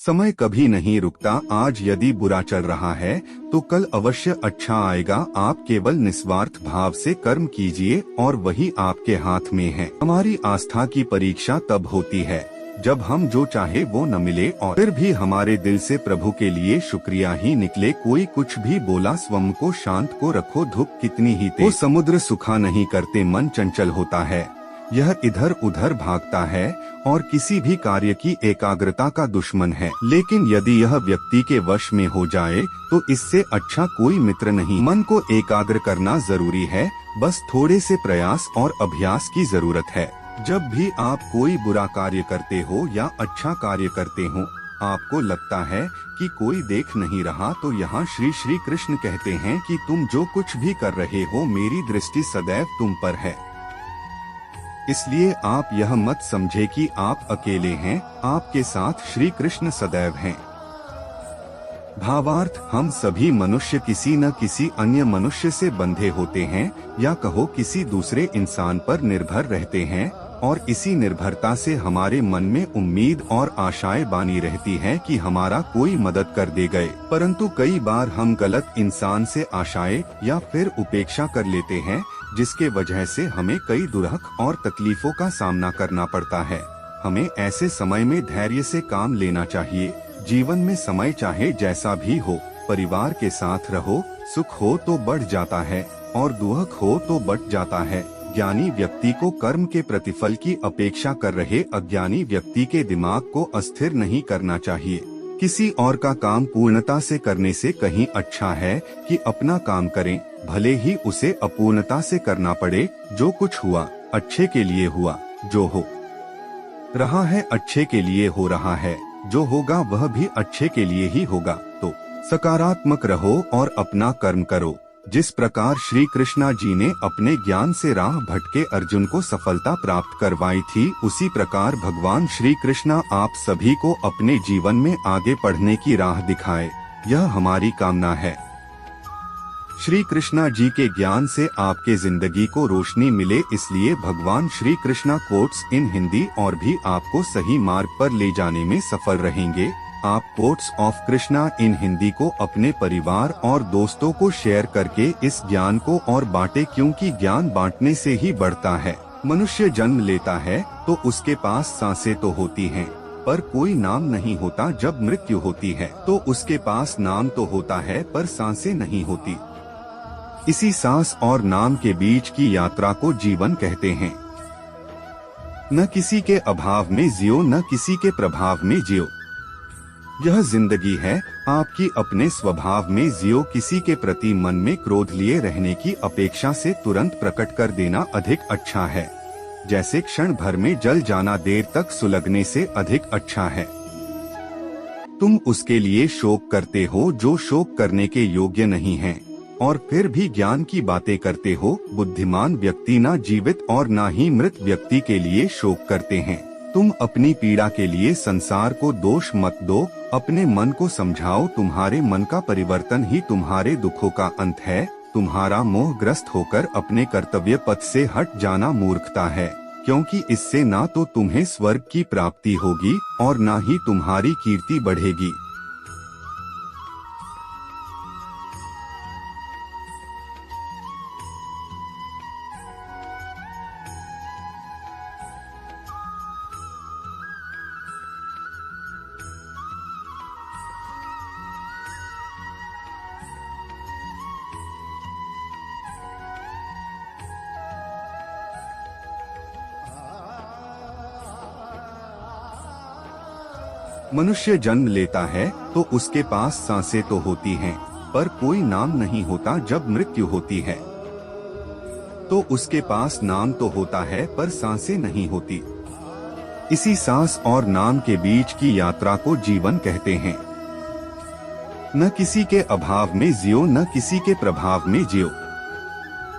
समय कभी नहीं रुकता। आज यदि बुरा चल रहा है तो कल अवश्य अच्छा आएगा। आप केवल निस्वार्थ भाव से कर्म कीजिए और वही आपके हाथ में है। हमारी आस्था की परीक्षा तब होती है जब हम जो चाहे वो न मिले और फिर भी हमारे दिल से प्रभु के लिए शुक्रिया ही निकले। कोई कुछ भी बोला, स्वयं को शांत को रखो, धूप कितनी ही तेज, वो समुद्र सुखा नहीं करते। मन चंचल होता है, यह इधर उधर भागता है और किसी भी कार्य की एकाग्रता का दुश्मन है। लेकिन यदि यह व्यक्ति के वश में हो जाए तो इससे अच्छा कोई मित्र नहीं। मन को एकाग्र करना जरूरी है, बस थोड़े से प्रयास और अभ्यास की जरूरत है। जब भी आप कोई बुरा कार्य करते हो या अच्छा कार्य करते हो, आपको लगता है कि कोई देख नहीं रहा, तो यहाँ श्री कृष्ण कहते हैं कि तुम जो कुछ भी कर रहे हो, मेरी दृष्टि सदैव तुम पर है। इसलिए आप यह मत समझे कि आप अकेले हैं, आपके साथ श्री कृष्ण सदैव हैं। भावार्थ, हम सभी मनुष्य किसी न किसी अन्य मनुष्य से बंधे होते हैं, या कहो किसी दूसरे इंसान पर निर्भर रहते हैं, और इसी निर्भरता से हमारे मन में उम्मीद और आशाएं बनी रहती हैं कि हमारा कोई मदद कर दे गए। परंतु कई बार हम गलत इंसान से आशाएं या फिर उपेक्षा कर लेते हैं, जिसके वजह से हमें कई दुर्हक और तकलीफों का सामना करना पड़ता है। हमें ऐसे समय में धैर्य से काम लेना चाहिए। जीवन में समय चाहे जैसा भी हो, परिवार के साथ रहो, सुख हो तो बढ़ जाता है और दुख हो तो बढ़ जाता है। ज्ञानी व्यक्ति को कर्म के प्रतिफल की अपेक्षा कर रहे अज्ञानी व्यक्ति के दिमाग को अस्थिर नहीं करना चाहिए। किसी और का काम पूर्णता से करने से कहीं अच्छा है कि अपना काम करें, भले ही उसे अपूर्णता से करना पड़े। जो कुछ हुआ अच्छे के लिए हुआ, जो हो रहा है अच्छे के लिए हो रहा है, जो होगा वह भी अच्छे के लिए ही होगा। तो सकारात्मक रहो और अपना कर्म करो। जिस प्रकार श्री कृष्णा जी ने अपने ज्ञान से राह भटके अर्जुन को सफलता प्राप्त करवाई थी, उसी प्रकार भगवान श्री कृष्णा आप सभी को अपने जीवन में आगे बढ़ने की राह दिखाए, यह हमारी कामना है। श्री कृष्णा जी के ज्ञान से आपके जिंदगी को रोशनी मिले, इसलिए भगवान श्री कृष्णा कोट्स इन हिंदी और भी आपको सही मार्ग पर ले जाने में सफल रहेंगे। आप कोट्स ऑफ कृष्णा इन हिंदी को अपने परिवार और दोस्तों को शेयर करके इस ज्ञान को और बांटे, क्योंकि ज्ञान बांटने से ही बढ़ता है। मनुष्य जन्म लेता है तो उसके पास सांसें तो होती हैं, पर कोई नाम नहीं होता। जब मृत्यु होती है तो उसके पास नाम तो होता है, पर सांसें नहीं होती। इसी सांस और नाम के बीच की यात्रा को जीवन कहते हैं। न किसी के अभाव में जियो, न किसी के प्रभाव में जियो। यह जिंदगी है, आपकी अपने स्वभाव में जियो। किसी के प्रति मन में क्रोध लिए रहने की अपेक्षा से तुरंत प्रकट कर देना अधिक अच्छा है। जैसे क्षण भर में जल जाना देर तक सुलगने से अधिक अच्छा है। तुम उसके लिए शोक करते हो जो शोक करने के योग्य नहीं है, और फिर भी ज्ञान की बातें करते हो। बुद्धिमान व्यक्ति ना जीवित और ना ही मृत व्यक्ति के लिए शोक करते हैं। तुम अपनी पीड़ा के लिए संसार को दोष मत दो, अपने मन को समझाओ। तुम्हारे मन का परिवर्तन ही तुम्हारे दुखों का अंत है। तुम्हारा मोहग्रस्त होकर अपने कर्तव्य पथ से हट जाना मूर्खता है, क्योंकि इससे ना तो तुम्हें स्वर्ग की प्राप्ति होगी और ना ही तुम्हारी कीर्ति बढ़ेगी। मनुष्य जन्म लेता है तो उसके पास सांसें तो होती हैं, पर कोई नाम नहीं होता। जब मृत्यु होती है तो उसके पास नाम तो होता है, पर सांसें नहीं होती। इसी सांस और नाम के बीच की यात्रा को जीवन कहते हैं। न किसी के अभाव में जियो, न किसी के प्रभाव में जियो।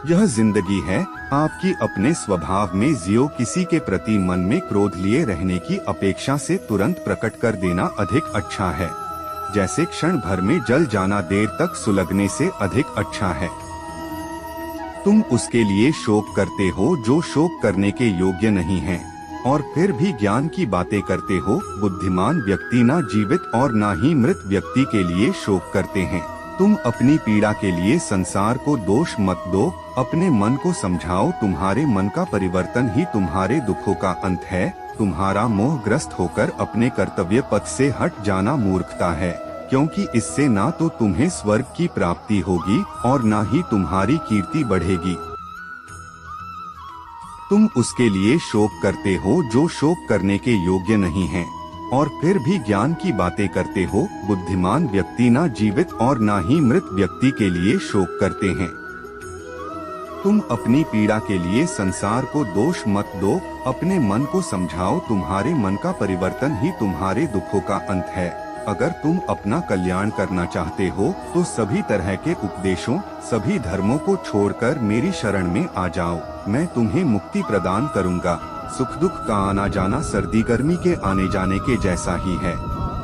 यह जिंदगी है, आपकी अपने स्वभाव में जियो। किसी के प्रति मन में क्रोध लिए रहने की अपेक्षा से तुरंत प्रकट कर देना अधिक अच्छा है। जैसे क्षण भर में जल जाना देर तक सुलगने से अधिक अच्छा है। तुम उसके लिए शोक करते हो जो शोक करने के योग्य नहीं है, और फिर भी ज्ञान की बातें करते हो। बुद्धिमान व्यक्ति ना जीवित और ना ही मृत व्यक्ति के लिए शोक करते हैं। तुम अपनी पीड़ा के लिए संसार को दोष मत दो, अपने मन को समझाओ। तुम्हारे मन का परिवर्तन ही तुम्हारे दुखों का अंत है। तुम्हारा मोहग्रस्त होकर अपने कर्तव्य पथ से हट जाना मूर्खता है, क्योंकि इससे ना तो तुम्हें स्वर्ग की प्राप्ति होगी और ना ही तुम्हारी कीर्ति बढ़ेगी। तुम उसके लिए शोक करते हो जो शोक करने के योग्य नहीं है, और फिर भी ज्ञान की बातें करते हो। बुद्धिमान व्यक्ति ना जीवित और ना ही मृत व्यक्ति के लिए शोक करते हैं। तुम अपनी पीड़ा के लिए संसार को दोष मत दो, अपने मन को समझाओ। तुम्हारे मन का परिवर्तन ही तुम्हारे दुखों का अंत है। अगर तुम अपना कल्याण करना चाहते हो तो सभी तरह के उपदेशों, सभी धर्मों को छोड़कर मेरी शरण में आ जाओ। मैं तुम्हें मुक्ति प्रदान करूंगा। सुख दुख का आना जाना सर्दी गर्मी के आने जाने के जैसा ही है,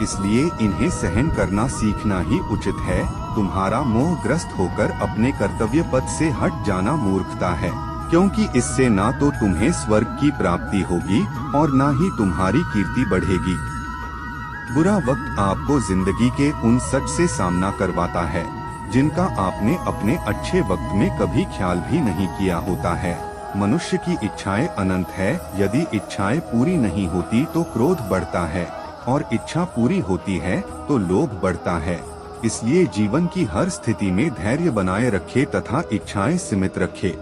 इसलिए इन्हें सहन करना सीखना ही उचित है। तुम्हारा मोहग्रस्त होकर अपने कर्तव्य पथ से हट जाना मूर्खता है, क्योंकि इससे ना तो तुम्हें स्वर्ग की प्राप्ति होगी और ना ही तुम्हारी कीर्ति बढ़ेगी। बुरा वक्त आपको जिंदगी के उन सच से सामना करवाता है जिनका आपने अपने अच्छे वक्त में कभी ख्याल भी नहीं किया होता है। मनुष्य की इच्छाएं अनंत है। यदि इच्छाएं पूरी नहीं होती तो क्रोध बढ़ता है, और इच्छा पूरी होती है तो लोभ बढ़ता है। इसलिए जीवन की हर स्थिति में धैर्य बनाए रखे तथा इच्छाएं सीमित रखे।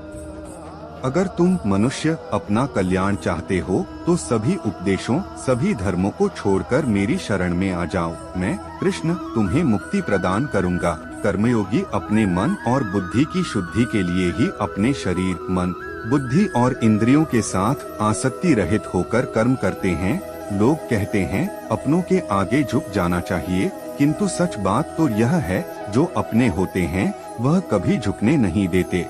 अगर तुम मनुष्य अपना कल्याण चाहते हो तो सभी उपदेशों, सभी धर्मों को छोड़कर मेरी शरण में आ जाओ। मैं कृष्ण तुम्हें मुक्ति प्रदान करूंगा। कर्मयोगी अपने मन और बुद्धि की शुद्धि के लिए ही अपने शरीर, मन, बुद्धि और इंद्रियों के साथ आसक्ति रहित होकर कर्म करते हैं। लोग कहते हैं अपनों के आगे झुक जाना चाहिए, किंतु सच बात तो यह है जो अपने होते हैं वह कभी झुकने नहीं देते।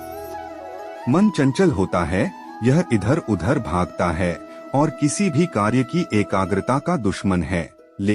मन चंचल होता है, यह इधर उधर भागता है और किसी भी कार्य की एकाग्रता का दुश्मन है।